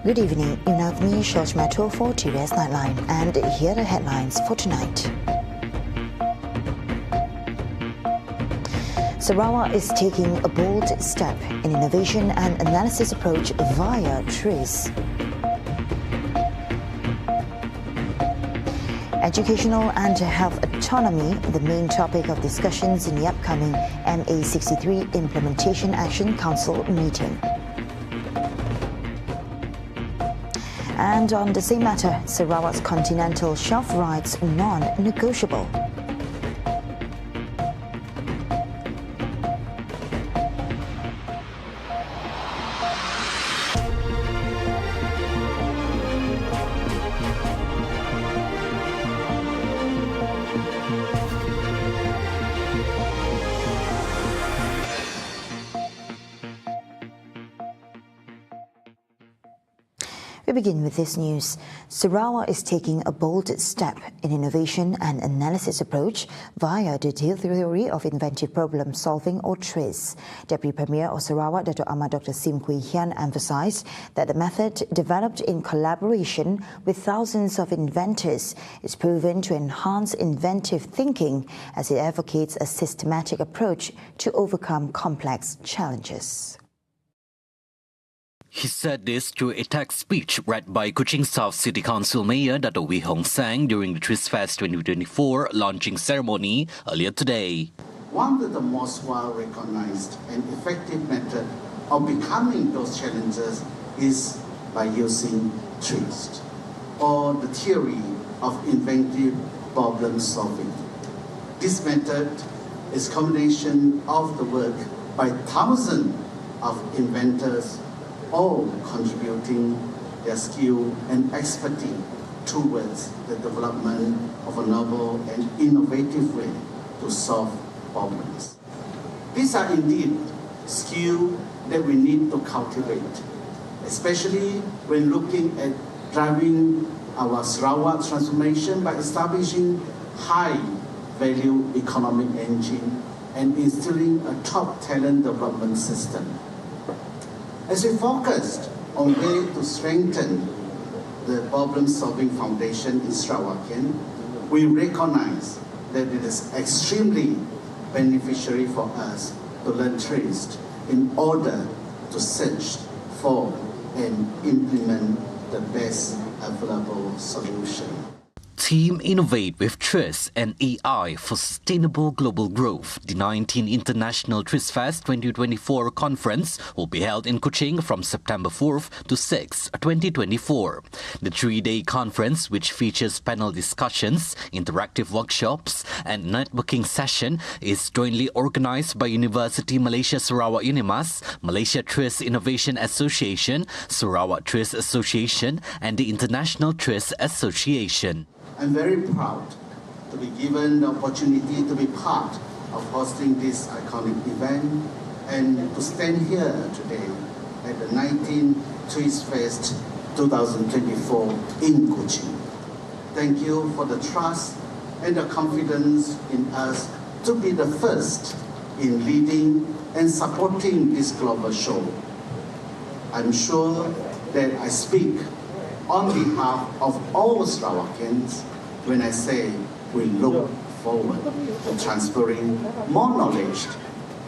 Good evening, you're now with me, George Mato for TVS Nightline, and here are the headlines for tonight. Sarawak is taking a bold step in innovation and analysis approach via TRIZ. Educational and health autonomy, the main topic of discussions in the upcoming MA63 Implementation Action Council meeting. And on the same matter, Sarawak's continental shelf rights non-negotiable. We begin with this news. Sarawak is taking a bold step in innovation and analysis approach via the theory of inventive problem solving, or TRIZ. Deputy Premier of Sarawak, Dato' Ahmad Dr. Sim Kui Hian, emphasised that the method, developed in collaboration with thousands of inventors, is proven to enhance inventive thinking as it advocates a systematic approach to overcome complex challenges. He said this through a text speech read by Kuching South City Council Mayor Dato' Wee Hong Sang during the TRIZ Fest 2024 launching ceremony earlier today. One of the most well-recognized and effective method of becoming those challenges is by using TRIZ, or the theory of inventive problem solving. This method is a combination of the work by thousands of inventors, all contributing their skill and expertise towards the development of a novel and innovative way to solve problems. These are indeed skills that we need to cultivate, especially when looking at driving our Sarawak transformation by establishing high-value economic engine and instilling a top talent development system. As we focused on ways to strengthen the problem-solving foundation in Sarawakian, we recognize that it is extremely beneficial for us to learn TRIZ in order to search for and implement the best available solution. Team Innovate with TRIZ and AI for Sustainable Global Growth. The 19th International TRIZ Fest 2024 conference will be held in Kuching from September 4th to 6th, 2024. The three-day conference, which features panel discussions, interactive workshops, and networking session, is jointly organized by University Malaysia Sarawak Unimas, Malaysia TRIZ Innovation Association, Sarawak TRIZ Association, and the International TRIZ Association. I'm very proud to be given the opportunity to be part of hosting this iconic event and to stand here today at the 19th TRIZ Fest 2024 in Kuching. Thank you for the trust and the confidence in us to be the first in leading and supporting this global show. I'm sure that I speak on behalf of all Sarawakians when I say we look forward to transferring more knowledge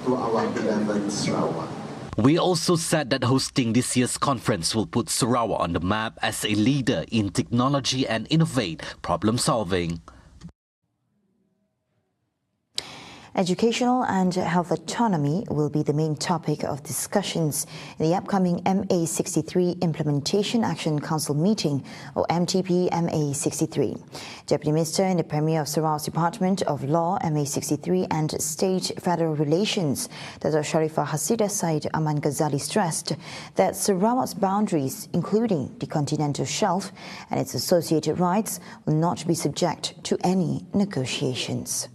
to our beloved Sarawak. We also said that hosting this year's conference will put Sarawak on the map as a leader in technology and innovate problem solving. Educational and health autonomy will be the main topic of discussions in the upcoming MA63 Implementation Action Council meeting, or MTP MA63. Deputy Minister and the Premier of Sarawak's Department of Law, MA63 and State-Federal Relations, Dr. Sharifah Hasidah Said Aman Ghazali, stressed that Sarawak's boundaries, including the continental shelf and its associated rights, will not be subject to any negotiations.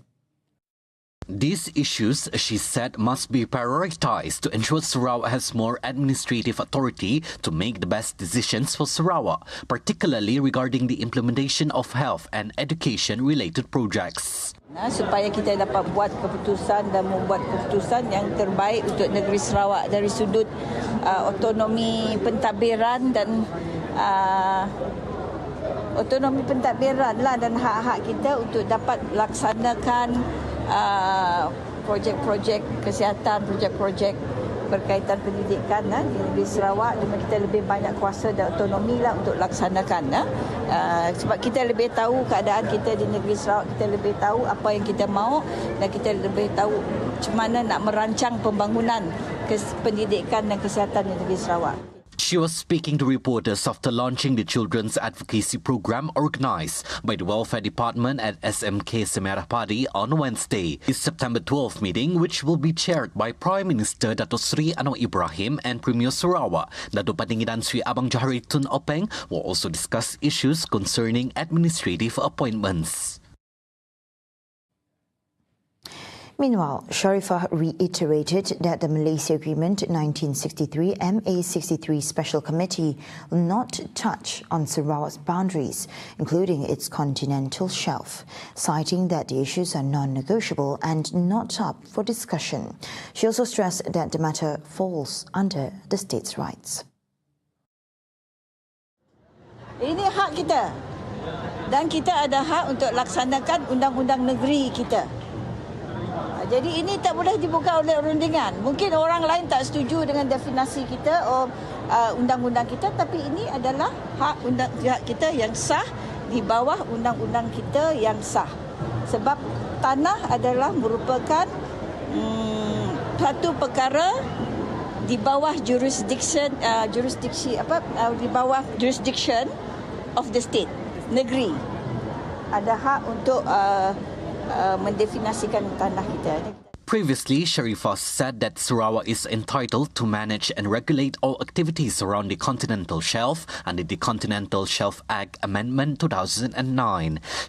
These issues, she said, must be prioritized to ensure Sarawak has more administrative authority to make the best decisions for Sarawak, particularly regarding the implementation of health and education-related projects. Supaya kita dapat buat keputusan dan membuat keputusan yang terbaik untuk negeri Sarawak dari sudut otonomi pentadbiran dan otonomi pentadbiran lah, dan hak-hak kita untuk dapat laksanakan projek-projek kesihatan, projek-projek berkaitan pendidikan di negeri Sarawak, dengan kita lebih banyak kuasa dan otonomi lah untuk laksanakan. Sebab kita lebih tahu keadaan kita di negeri Sarawak, kita lebih tahu apa yang kita mahu dan kita lebih tahu macam mana nak merancang pembangunan pendidikan dan kesihatan di negeri Sarawak. She was speaking to reporters after launching the Children's Advocacy Program organised by the Welfare Department at SMK Semerah Padi on Wednesday. The September 12th meeting, which will be chaired by Prime Minister Dato Sri Anwar Ibrahim and Premier Sarawak Dato Patingidan Sri Abang Johari Tun Openg, will also discuss issues concerning administrative appointments. Meanwhile, Sharifah reiterated that the Malaysia Agreement 1963 MA63 Special Committee will not touch on Sarawak's boundaries, including its continental shelf, citing that the issues are non-negotiable and not up for discussion. She also stressed that the matter falls under the state's rights. Ini hak kita dan kita ada hak untuk laksanakan undang-undang negeri kita. Jadi ini tak boleh dibuka oleh rundingan. Mungkin orang lain tak setuju dengan definisi kita undang-undang kita, tapi ini adalah hak kita yang sah di bawah undang-undang kita yang sah. Sebab tanah adalah merupakan satu perkara di bawah jurisdiction of the state, negeri. Ada hak untuk mendefinisikan tanah kita. Previously, Sharifah said that Sarawak is entitled to manage and regulate all activities around the continental shelf under the Continental Shelf Act Amendment 2009.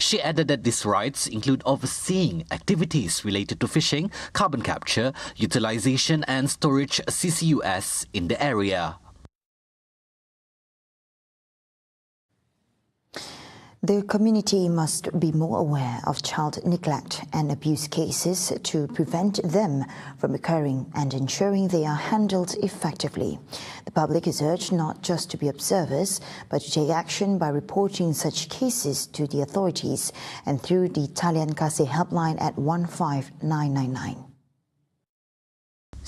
She added that these rights include overseeing activities related to fishing, carbon capture, utilization and storage CCUS in the area. The community must be more aware of child neglect and abuse cases to prevent them from occurring and ensuring they are handled effectively. The public is urged not just to be observers, but to take action by reporting such cases to the authorities and through the Talian Kasih helpline at 15999.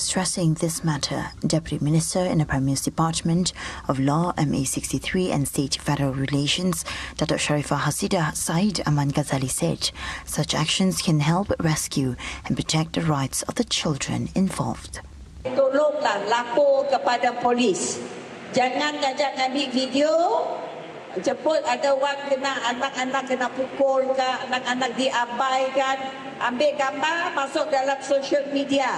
Stressing this matter, Deputy Minister in the Prime Minister's Department of Law, MA63 and State Federal Relations, Dato Sharifah Hasidah Said Aman Ghazali said such actions can help rescue and protect the rights of the children involved. Tolonglah lapor kepada polis. Jangan ngajak ambil video, jemput ada orang kena, anak-anak kena pukul ke, anak-anak diabaikan, ambil gambar masuk dalam social media.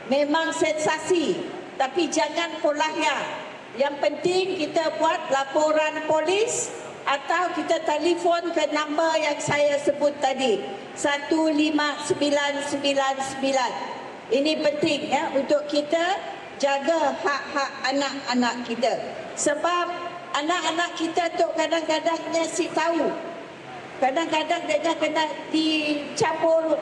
Memang sensasi, tapi jangan polahnya. Yang penting kita buat laporan polis atau kita telefon ke nombor yang saya sebut tadi, 15999. Ini penting ya untuk kita jaga hak-hak anak-anak kita. Sebab anak-anak kita tu kadang-kadang si tahu. Kadang-kadang dia kena dicampur,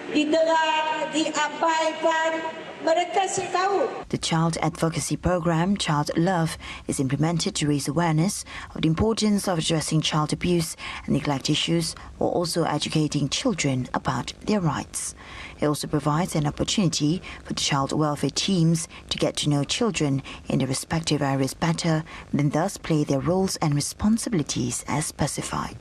didera, diabaikan, mereka si tahu. The child advocacy program, Child Love, is implemented to raise awareness of the importance of addressing child abuse and neglect issues while also educating children about their rights. It also provides an opportunity for the child welfare teams to get to know children in their respective areas better, and thus play their roles and responsibilities as specified.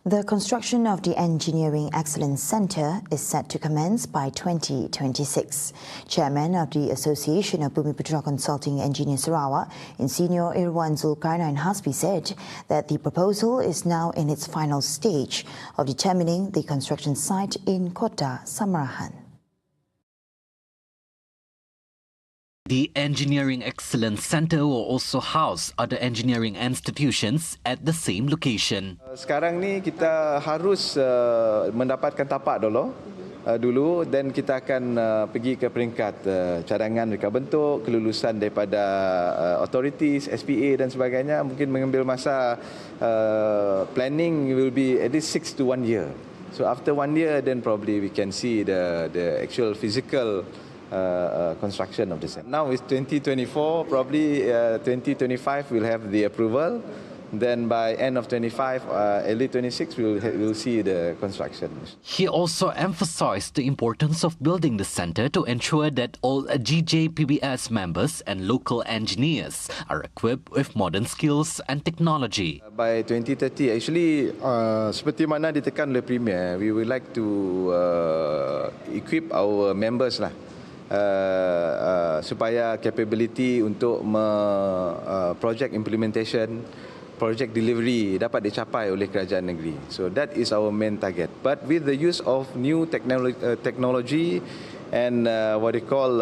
The construction of the Engineering Excellence Centre is set to commence by 2026. Chairman of the Association of Bumiputra Consulting Engineers Sarawak, Insinyur Irwan Zulkarnain Hasbi, said that the proposal is now in its final stage of determining the construction site in Kota Samarahan. The Engineering Excellence Centre will also house other engineering institutions at the same location. Sekarang ni kita harus mendapatkan tapak dulu dan kita akan pergi ke peringkat cadangan reka bentuk, kelulusan daripada authorities, SPA dan sebagainya. Mungkin mengambil masa, planning will be at least 6 to 1 year. So after 1 year, then probably we can see the actual physical construction of the center. Now it's 2024, probably 2025 we'll have the approval. Then by end of 25, early 26, we'll see the construction. He also emphasized the importance of building the center to ensure that all GJPBS members and local engineers are equipped with modern skills and technology. By 2030, actually, seperti mana ditekan oleh Premier, we would like to equip our members lah. Supaya capability untuk project implementation, project delivery dapat dicapai oleh kerajaan negeri. So that is our main target. But with the use of new technology and what they call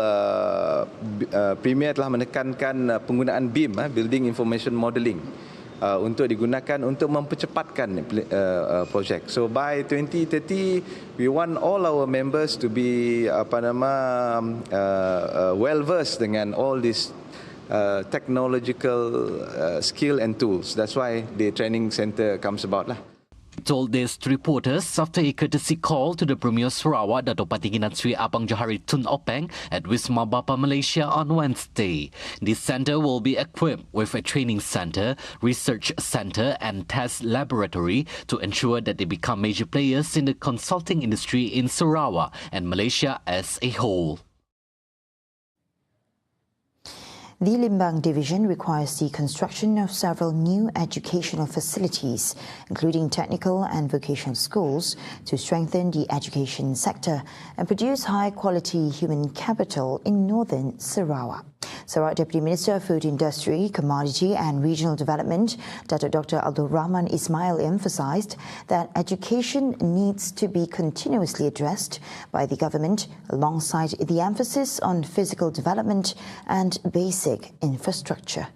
Premier telah menekankan penggunaan BIM, Building Information Modeling, untuk digunakan untuk mempercepatkan projek. So by 2030, we want all our members to be well versed dengan all these technological skill and tools. That's why the training center comes about lah. He told this to reporters after a courtesy call to the Premier Sarawak, Dato' Patikin Tan Sri Apang Johari Tun Openg at Wisma Bapa Malaysia on Wednesday. This centre will be equipped with a training centre, research centre and test laboratory to ensure that they become major players in the consulting industry in Sarawak and Malaysia as a whole. The Limbang Division requires the construction of several new educational facilities, including technical and vocational schools, to strengthen the education sector and produce high-quality human capital in northern Sarawak. Sarawak Deputy Minister of Food Industry, Commodity and Regional Development, Dr. Abdul Rahman Ismail, emphasised that education needs to be continuously addressed by the government alongside the emphasis on physical development and basic infrastructure.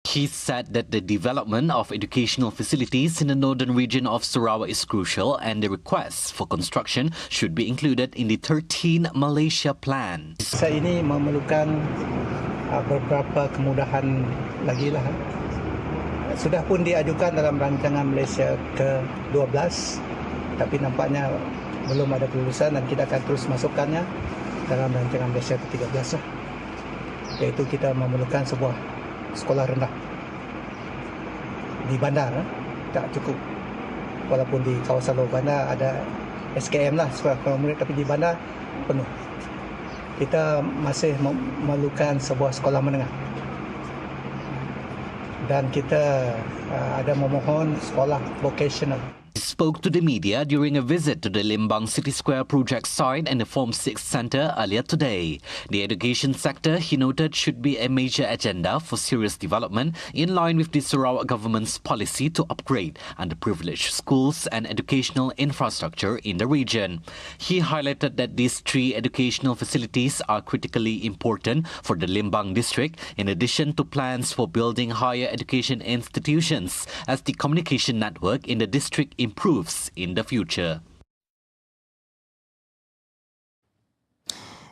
He said that the development of educational facilities in the northern region of Sarawak is crucial and the requests for construction should be included in the 13 Malaysia Plan. Saya ini memerlukan beberapa kemudahan lagi lah. Sudah pun diajukan dalam rancangan Malaysia ke-12, tapi nampaknya belum ada kelulusan dan kita akan terus masukkannya dalam rancangan Malaysia ke-13 lah. Iaitu kita memerlukan sebuah sekolah rendah di bandar, tak cukup. Walaupun di kawasan luar bandar ada SKM lah sekolah murid, tapi di bandar penuh. Kita masih memerlukan sebuah sekolah menengah dan kita ada memohon sekolah vocational. He spoke to the media during a visit to the Limbang City Square project site and the Form 6 Centre earlier today. The education sector, he noted, should be a major agenda for serious development in line with the Sarawak government's policy to upgrade underprivileged schools and educational infrastructure in the region. He highlighted that these three educational facilities are critically important for the Limbang district, in addition to plans for building higher education institutions as the communication network in the district improves in the future.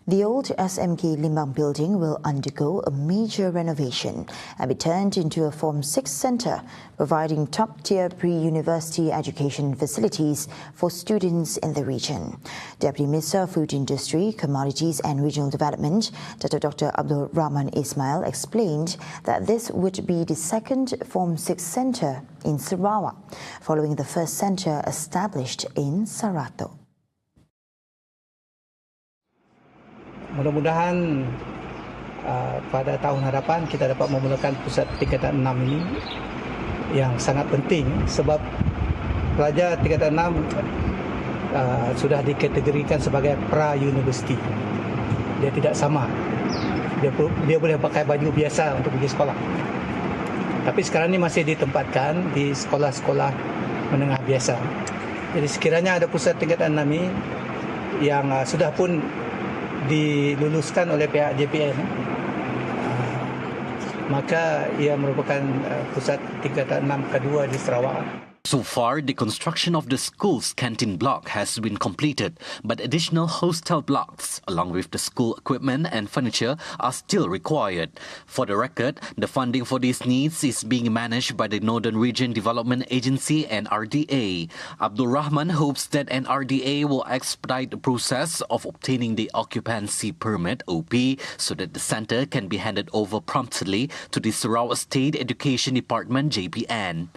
The old SMK Limbang building will undergo a major renovation and be turned into a Form 6 centre, providing top-tier pre-university education facilities for students in the region. Deputy Minister of Food Industry, Commodities and Regional Development, Dr. Abdul Rahman Ismail, explained that this would be the second Form 6 centre in Sarawak, following the first centre established in Sarato. Mudah-mudahan pada tahun hadapan kita dapat memulakan pusat tingkatan 6 ini yang sangat penting sebab pelajar tingkatan 6 sudah dikategorikan sebagai pra-university. Dia tidak sama. Dia boleh pakai baju biasa untuk pergi sekolah. Tapi sekarang ini masih ditempatkan di sekolah-sekolah menengah biasa. Jadi sekiranya ada pusat tingkatan 6 ini yang sudah pun diluluskan oleh pihak JPN, maka ia merupakan pusat tingkatan 6 kedua di Sarawak. So far, the construction of the school's canteen block has been completed, but additional hostel blocks, along with the school equipment and furniture, are still required. For the record, the funding for these needs is being managed by the Northern Region Development Agency and NRDA. Abdul Rahman hopes that NRDA will expedite the process of obtaining the occupancy permit (OP) so that the centre can be handed over promptly to the Sarawak State Education Department (JPN).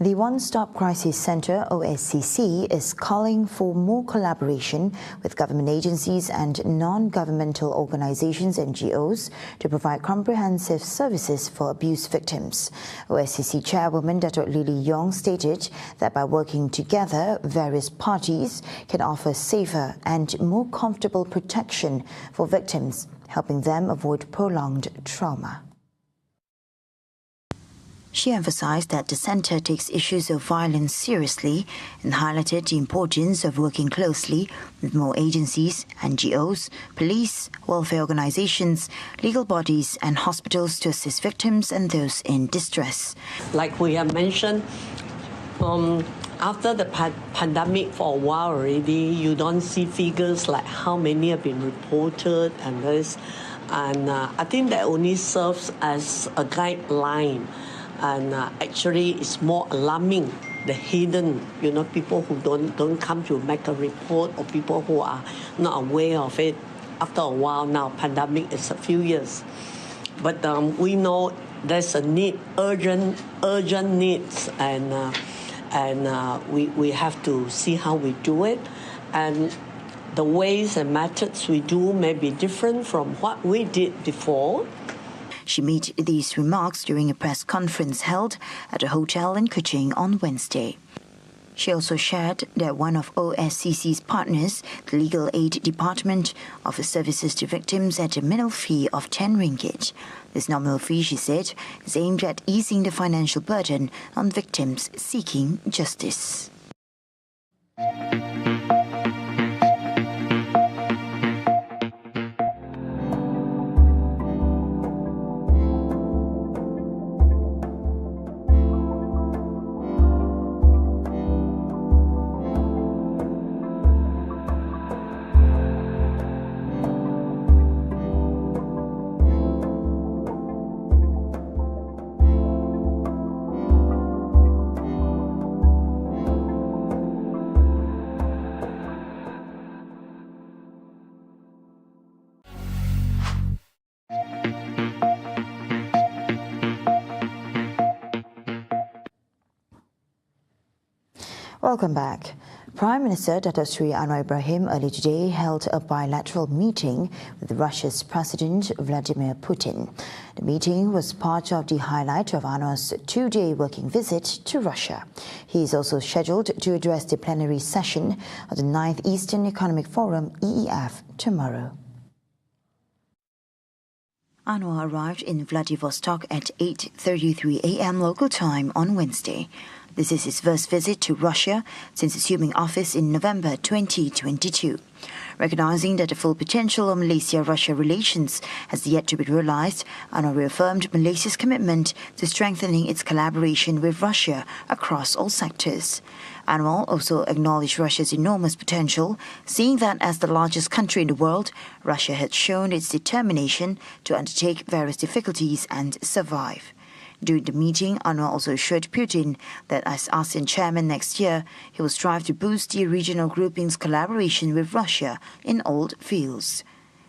The One-Stop Crisis Centre, OSCC, is calling for more collaboration with government agencies and non-governmental organisations, NGOs, to provide comprehensive services for abuse victims. OSCC Chairwoman Dato' Lily Yong stated that by working together, various parties can offer safer and more comfortable protection for victims, helping them avoid prolonged trauma. She emphasised that the centre takes issues of violence seriously and highlighted the importance of working closely with more agencies, NGOs, police, welfare organisations, legal bodies and hospitals to assist victims and those in distress. Like we have mentioned, after the pandemic for a while already, you don't see figures like how many have been reported and this. And I think that only serves as a guideline. And actually, it's more alarming, the hidden, people who don't come to make a report or people who are not aware of it. After a while now, pandemic is a few years. But we know there's a need, urgent needs, and we have to see how we do it. And the ways and methods we do may be different from what we did before. She made these remarks during a press conference held at a hotel in Kuching on Wednesday. She also shared that one of OSCC's partners, the Legal Aid Department, offers services to victims at a minimal fee of 10 ringgit. This nominal fee, she said, is aimed at easing the financial burden on victims seeking justice. Welcome back. Prime Minister Dato' Sri Anwar Ibrahim early today held a bilateral meeting with Russia's President Vladimir Putin. The meeting was part of the highlight of Anwar's two-day working visit to Russia. He is also scheduled to address the plenary session of the 9th Eastern Economic Forum, EEF, tomorrow. Anwar arrived in Vladivostok at 8:33 a.m. local time on Wednesday. This is his first visit to Russia since assuming office in November 2022. Recognizing that the full potential of Malaysia-Russia relations has yet to be realized, Anwar reaffirmed Malaysia's commitment to strengthening its collaboration with Russia across all sectors. Anwar also acknowledged Russia's enormous potential, seeing that as the largest country in the world, Russia had shown its determination to undertake various difficulties and survive. During the meeting, Anwar also assured Putin that as ASEAN chairman next year, he will strive to boost the regional grouping's collaboration with Russia in all fields.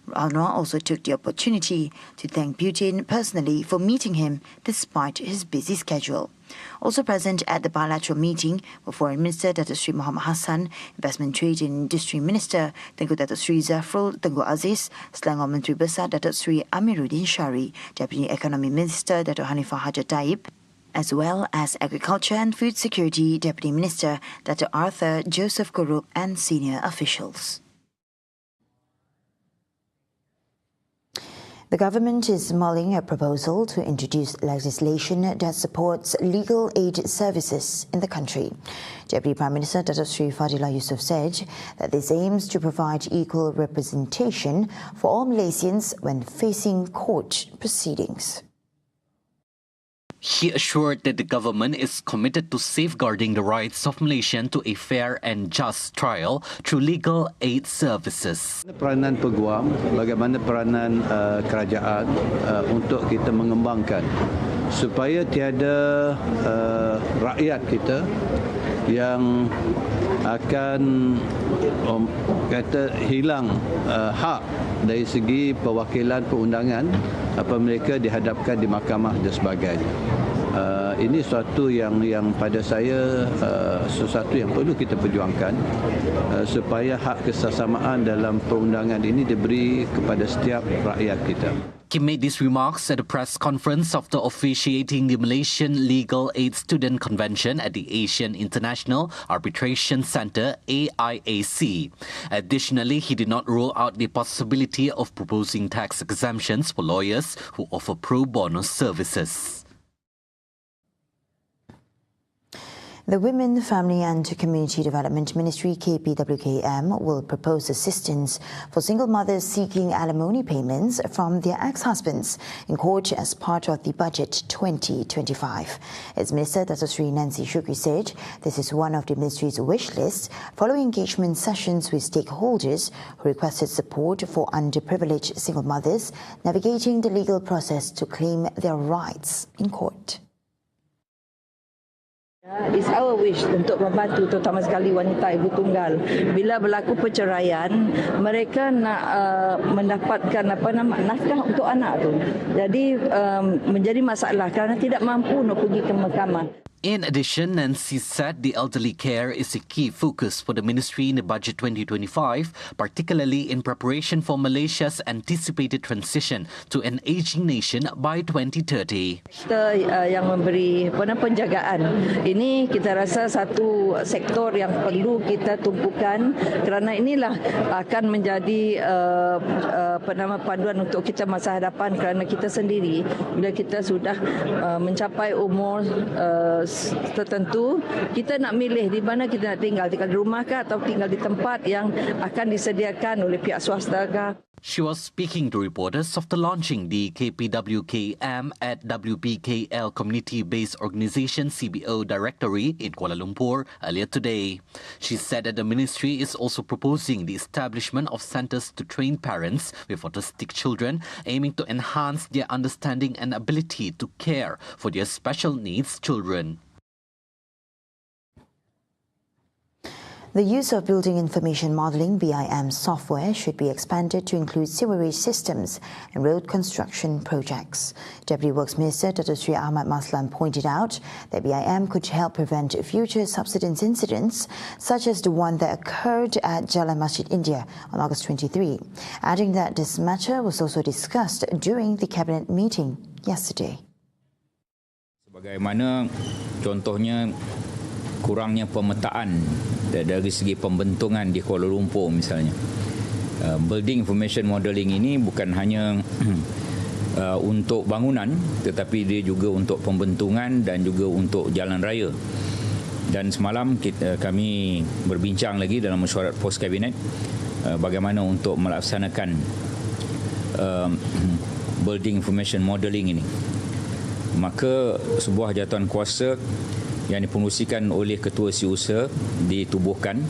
Anwar also took the opportunity to thank Putin personally for meeting him despite his busy schedule. Also present at the bilateral meeting were Foreign Minister Dato' Sri Muhammad Hassan, Investment, Trade and Industry Minister Tengku Dato' Sri Zafrul Tengku Aziz, Selangor Menteri Besar Dato' Sri Amiruddin Shari, Deputy Economy Minister Dato' Hanifah Hajar Taib, as well as Agriculture and Food Security Deputy Minister Dato' Arthur Joseph Kurup and senior officials. The government is mulling a proposal to introduce legislation that supports legal aid services in the country. Deputy Prime Minister Dato' Sri Fadilah Yusof said that this aims to provide equal representation for all Malaysians when facing court proceedings. He assured that the government is committed to safeguarding the rights of Malaysians to a fair and just trial through legal aid services. Peranan peguam, bagaimana peranan kerajaan untuk kita mengembangkan supaya tiada rakyat kita yang akan kata hilang hak dari segi perwakilan perundangan apabila mereka dihadapkan di mahkamah dan sebagainya. Ini sesuatu yang pada saya sesuatu yang perlu kita perjuangkan supaya hak kesesamaan dalam perundangan ini diberi kepada setiap rakyat kita. Kim made these remarks at a press conference after officiating the Malaysian Legal Aid Student Convention at the Asian International Arbitration Centre, AIAC. Additionally, he did not rule out the possibility of proposing tax exemptions for lawyers who offer pro bono services. The Women, Family and Community Development Ministry, KPWKM, will propose assistance for single mothers seeking alimony payments from their ex-husbands in court as part of the Budget 2025. Its Minister, Dr. Sri Nancy Shukri, said this is one of the ministry's wish lists following engagement sessions with stakeholders who requested support for underprivileged single mothers navigating the legal process to claim their rights in court. It's our wish untuk membantu terutama sekali wanita ibu tunggal. Bila berlaku perceraian, mereka nak mendapatkan nafkah untuk anak tu. Jadi menjadi masalah kerana tidak mampu nak pergi ke mahkamah. In addition, Nancy said the elderly care is a key focus for the ministry in the Budget 2025, particularly in preparation for Malaysia's anticipated transition to an aging nation by 2030. Kita yang memberi penjagaan, ini kita rasa satu sektor yang perlu kita tumpukan kerana inilah akan menjadi panduan untuk kita masa hadapan kerana kita sendiri bila kita sudah mencapai umur tertentu, kita nak milih di mana kita nak tinggal di rumah kah atau tinggal di tempat yang akan disediakan oleh pihak swasta kah. She was speaking to reporters after launching the KPWKM at WPKL Community-Based Organisation CBO Directory in Kuala Lumpur earlier today. She said that the ministry is also proposing the establishment of centres to train parents with autistic children, aiming to enhance their understanding and ability to care for their special needs children. The use of Building Information Modelling (BIM) software should be expanded to include sewerage systems and road construction projects. Deputy Works Minister Dr. Sri Ahmad Maslan pointed out that BIM could help prevent future subsidence incidents such as the one that occurred at Jalan Masjid India on August 23, adding that this matter was also discussed during the Cabinet meeting yesterday. Bagaimana contohnya kurangnya pemetaan dari segi pembentungan di Kuala Lumpur misalnya. Building Information Modelling ini bukan hanya untuk bangunan tetapi dia juga untuk pembentungan dan juga untuk jalan raya. Dan semalam kami berbincang lagi dalam mesyuarat pos kabinet bagaimana untuk melaksanakan Building Information Modelling ini. Maka sebuah jawatan kuasa yang dipengerusikan oleh Ketua Siusaha ditubuhkan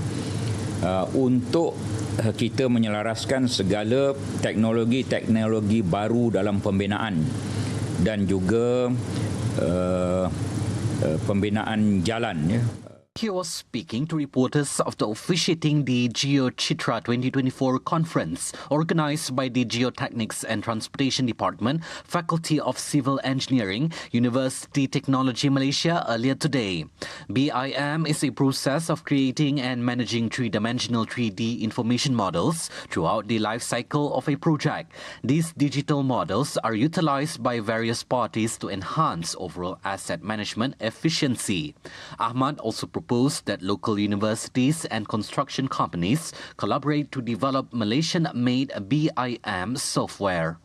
untuk kita menyelaraskan segala teknologi baru dalam pembinaan dan juga pembinaan jalan. Ya. He was speaking to reporters after officiating the GeoCitra 2024 conference organised by the Geotechnics and Transportation Department, Faculty of Civil Engineering, University Technology Malaysia earlier today. BIM is a process of creating and managing three-dimensional 3D information models throughout the life cycle of a project. These digital models are utilised by various parties to enhance overall asset management efficiency. Ahmad also proposed that local universities and construction companies collaborate to develop Malaysian-made BIM software.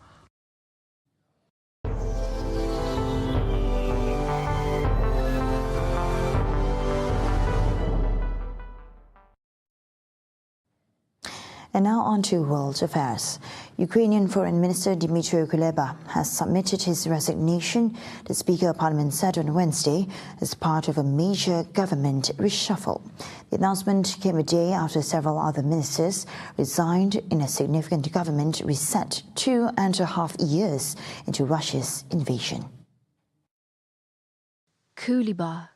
And now on to world affairs. Ukrainian Foreign Minister Dmytro Kuleba has submitted his resignation, the Speaker of Parliament said on Wednesday, as part of a major government reshuffle. The announcement came a day after several other ministers resigned in a significant government reset 2.5 years into Russia's invasion. Kuleba,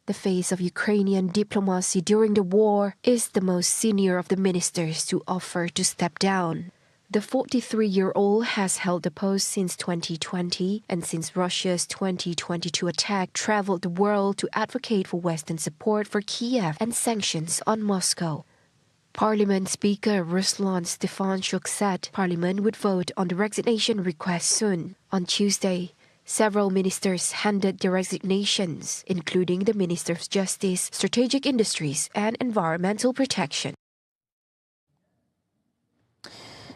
the face of Ukrainian diplomacy during the war, is the most senior of the ministers to offer to step down. The 43-year-old has held the post since 2020 and since Russia's 2022 attack traveled the world to advocate for Western support for Kiev and sanctions on Moscow. Parliament Speaker Ruslan Stefanchuk said Parliament would vote on the resignation request soon. On Tuesday, several ministers handed their resignations, including the Minister of Justice, Strategic Industries and Environmental Protection.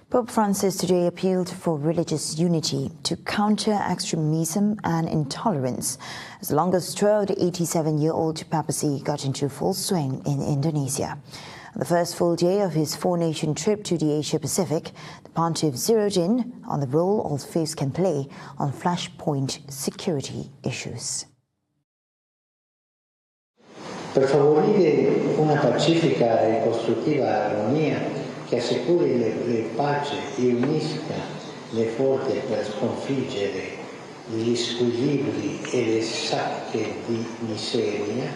Pope Francis today appealed for religious unity to counter extremism and intolerance as the longest-trailed 87-year-old papacy got into full swing in Indonesia. On the first full day of his four-nation trip to the Asia-Pacific, the pontiff zeroed in on the role all faiths can play on flashpoint security issues. Per favorire una pacifica e costruttiva armonia che assicuri la pace e unisca le forze per sconfiggere gli squilibri e le sacche di miseria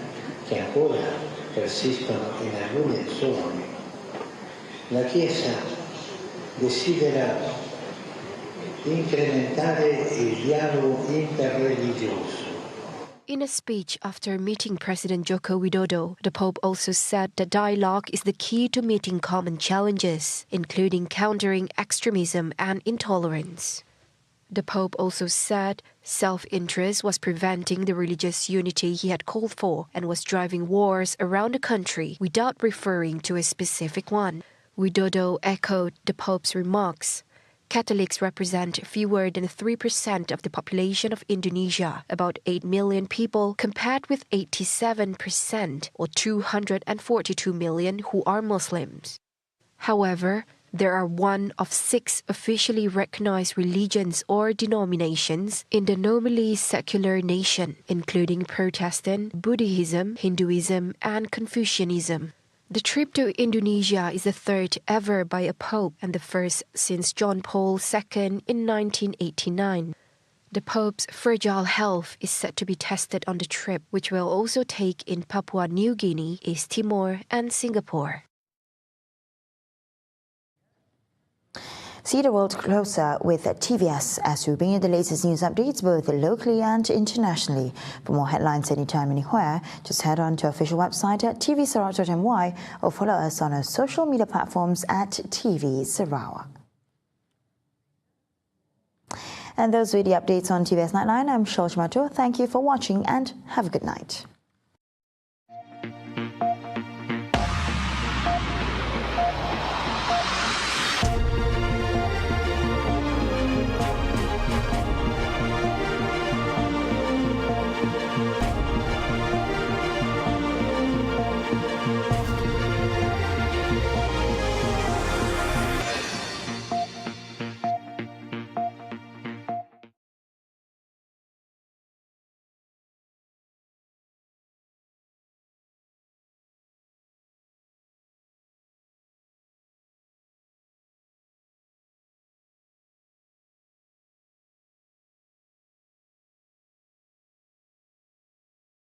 che ancora persistono in alcune zone. La Chiesa desidera incrementare il dialogo interreligioso. In a speech after meeting President Joko Widodo, the Pope also said that dialogue is the key to meeting common challenges, including countering extremism and intolerance. The Pope also said self-interest was preventing the religious unity he had called for and was driving wars around the country without referring to a specific one. Widodo echoed the Pope's remarks. Catholics represent fewer than 3% of the population of Indonesia, about 8 million people, compared with 87% or 242 million who are Muslims. However, there are 1 of 6 officially recognized religions or denominations in the nominally secular nation, including Protestant, Buddhism, Hinduism, and Confucianism. The trip to Indonesia is the third ever by a pope and the first since John Paul II in 1989. The Pope's fragile health is set to be tested on the trip, which will also take in Papua New Guinea, East Timor, and Singapore. See the world closer with TVS as we bring you the latest news updates both locally and internationally. For more headlines anytime, anywhere, just head on to our official website at tvsarawak.my or follow us on our social media platforms at TV Sarawak. And those were the updates on TVS Nightline. I'm Shulshmato. Thank you for watching and have a good night.